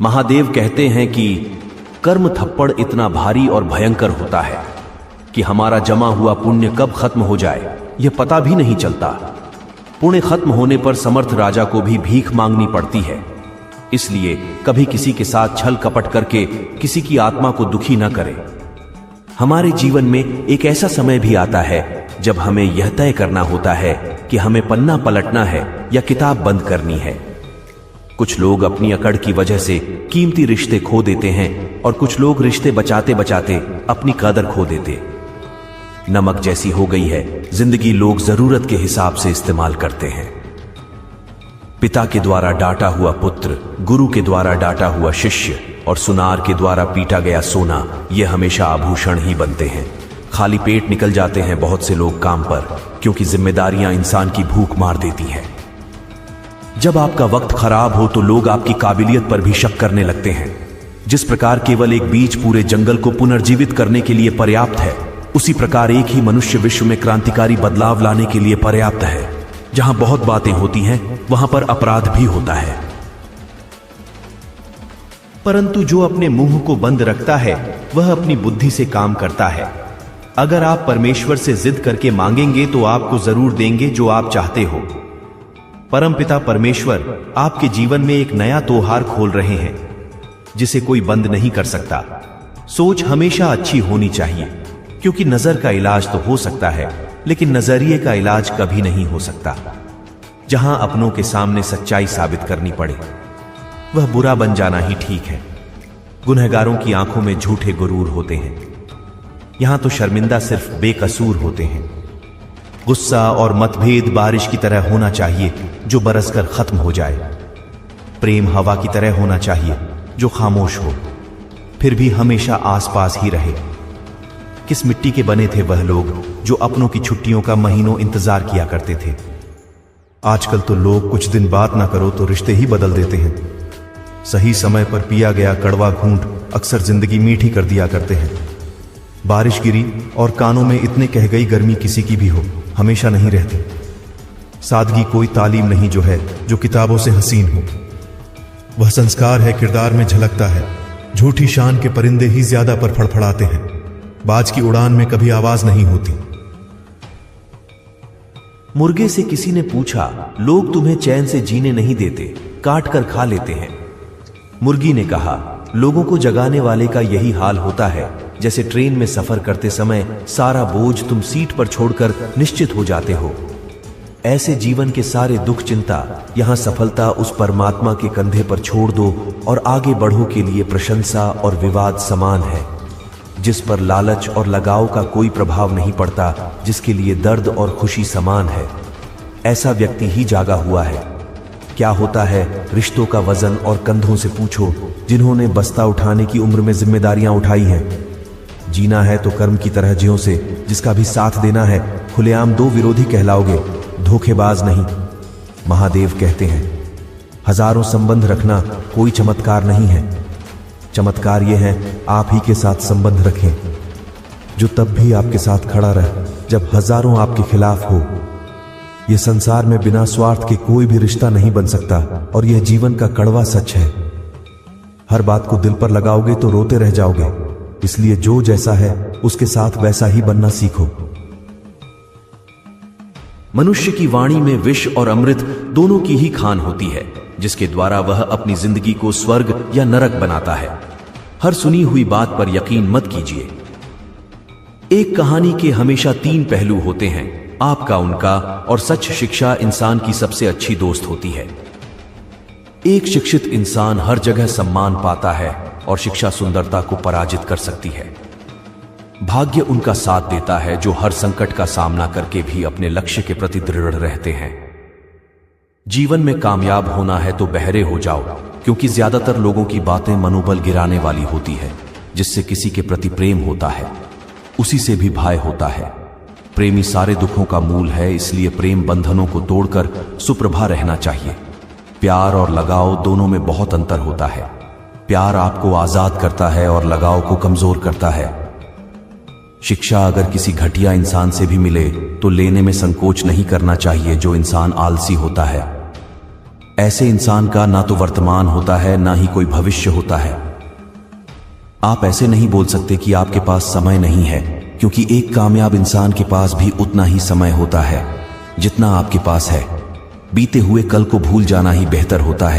महादेव कहते हैं कि कर्म थप्पड़ इतना भारी और भयंकर होता है कि हमारा जमा हुआ पुण्य कब खत्म हो जाए यह पता भी नहीं चलता। पुण्य खत्म होने पर समर्थ राजा को भी भीख मांगनी पड़ती है। इसलिए कभी किसी के साथ छल कपट करके किसी की आत्मा को दुखी न करें। हमारे जीवन में एक ऐसा समय भी आता है जब हमें यह तय करना होता है कि हमें पन्ना पलटना है या किताब बंद करनी है। कुछ लोग अपनी अकड़ की वजह से कीमती रिश्ते खो देते हैं और कुछ लोग रिश्ते बचाते बचाते अपनी कदर खो देते। नमक जैसी हो गई है जिंदगी, लोग जरूरत के हिसाब से इस्तेमाल करते हैं। पिता के द्वारा डांटा हुआ पुत्र, गुरु के द्वारा डांटा हुआ शिष्य और सुनार के द्वारा पीटा गया सोना, ये हमेशा आभूषण ही बनते हैं। खाली पेट निकल जाते हैं बहुत से लोग काम पर, क्योंकि जिम्मेदारियां इंसान की भूख मार देती हैं। जब आपका वक्त खराब हो तो लोग आपकी काबिलियत पर भी शक करने लगते हैं। जिस प्रकार केवल एक बीज पूरे जंगल को पुनर्जीवित करने के लिए पर्याप्त है, उसी प्रकार एक ही मनुष्य विश्व में क्रांतिकारी बदलाव लाने के लिए पर्याप्त है। जहां बहुत बातें होती हैं वहां पर अपराध भी होता है। परंतु जो अपने मुंह को बंद रखता है वह अपनी बुद्धि से काम करता है। अगर आप परमेश्वर से जिद करके मांगेंगे तो आपको जरूर देंगे जो आप चाहते हो। परमपिता परमेश्वर आपके जीवन में एक नया त्योहार खोल रहे हैं जिसे कोई बंद नहीं कर सकता। सोच हमेशा अच्छी होनी चाहिए, क्योंकि नजर का इलाज तो हो सकता है लेकिन नजरिए का इलाज कभी नहीं हो सकता। जहां अपनों के सामने सच्चाई साबित करनी पड़े वह बुरा बन जाना ही ठीक है। गुनहगारों की आंखों में झूठे गुरूर होते हैं। यहां तो शर्मिंदा सिर्फ बेकसूर होते हैं। गुस्सा और मतभेद बारिश की तरह होना चाहिए जो बरसकर खत्म हो जाए। प्रेम हवा की तरह होना चाहिए जो खामोश हो फिर भी हमेशा आसपास ही रहे। किस मिट्टी के बने थे वह लोग जो अपनों की छुट्टियों का महीनों इंतजार किया करते थे। आजकल तो लोग कुछ दिन बात ना करो तो रिश्ते ही बदल देते हैं। सही समय पर पिया गया कड़वा घूंट अक्सर जिंदगी मीठी कर दिया करते हैं। बारिश गिरी और कानों में इतने कह गई गर्मी किसी की भी हो, हमेशा नहीं रहती। सादगी कोई तालीम नहीं जो किताबों से हसीन हो। वह संस्कार है किरदार में झलकता है। झूठी शान के परिंदे ही ज्यादा पर फड़फड़ाते हैं। बाज की उड़ान में कभी आवाज नहीं होती। मुर्गे से किसी ने पूछा, लोग तुम्हें चैन से जीने नहीं देते, काट कर खा लेते हैं। मुर्गी ने कहा, लोगों को जगाने वाले का यही हाल होता है जैसे ट्रेन में सफर करते समय सारा बोझ तुम सीट पर छोड़कर निश्चित हो जाते हो। ऐसे जीवन के सारे दुख चिंता यहां सफलता उस परमात्मा के कंधे पर छोड़ दो और आगे बढ़ो के लिए प्रशंसा और विवाद समान है। जिस पर लालच और लगाव का कोई प्रभाव नहीं पड़ता, जिसके लिए दर्द और खुशी समान है, ऐसा व्यक्ति ही जागा हुआ है। क्या होता है रिश्तों का वजन और कंधों से पूछो जिन्होंने बस्ता उठाने की उम्र में जिम्मेदारियां उठाई हैं। जीना है तो कर्म की तरह जियो से जिसका भी साथ देना है खुलेआम दो विरोधी कहलाओगे, धोखेबाज नहीं। महादेव कहते हैं, हजारों संबंध रखना कोई चमत्कार नहीं है। चमत्कार यह है आप ही के साथ संबंध रखें जो तब भी आपके साथ खड़ा रहे जब हजारों आपके खिलाफ हो। यह संसार में बिना स्वार्थ के कोई भी रिश्ता नहीं बन सकता और यह जीवन का कड़वा सच है। हर बात को दिल पर लगाओगे तो रोते रह जाओगे, इसलिए जो जैसा है उसके साथ वैसा ही बनना सीखो। मनुष्य की वाणी में विष और अमृत दोनों की ही खान होती है, जिसके द्वारा वह अपनी जिंदगी को स्वर्ग या नरक बनाता है। हर सुनी हुई बात पर यकीन मत कीजिए। एक कहानी के हमेशा तीन पहलू होते हैं, आपका, उनका और सच। शिक्षा इंसान की सबसे अच्छी दोस्त होती है। एक शिक्षित इंसान हर जगह सम्मान पाता है और शिक्षा सुंदरता को पराजित कर सकती है। भाग्य उनका साथ देता है जो हर संकट का सामना करके भी अपने लक्ष्य के प्रति दृढ़ रहते हैं। जीवन में कामयाब होना है तो बहरे हो जाओ, क्योंकि ज्यादातर लोगों की बातें मनोबल गिराने वाली होती है। जिससे किसी के प्रति प्रेम होता है उसी से भी भय होता है। प्रेमी सारे दुखों का मूल है, इसलिए प्रेम बंधनों को तोड़कर सुप्रभा रहना चाहिए। प्यार और लगाव दोनों में बहुत अंतर होता है। प्यार आपको आजाद करता है और लगाव को कमजोर करता है। शिक्षा अगर किसी घटिया इंसान से भी मिले तो लेने में संकोच नहीं करना चाहिए जो इंसान आलसी होता है। ऐसे इंसान का ना तो वर्तमान होता है ना ही कोई भविष्य होता है। आप ऐसे नहीं बोल सकते कि आपके पास समय नहीं है, क्योंकि एक कामयाब इंसान के पास भी उतना ही समय होता है जितना आपके पास है। बीते हुए कल को भूल जाना ही बेहतर होता है।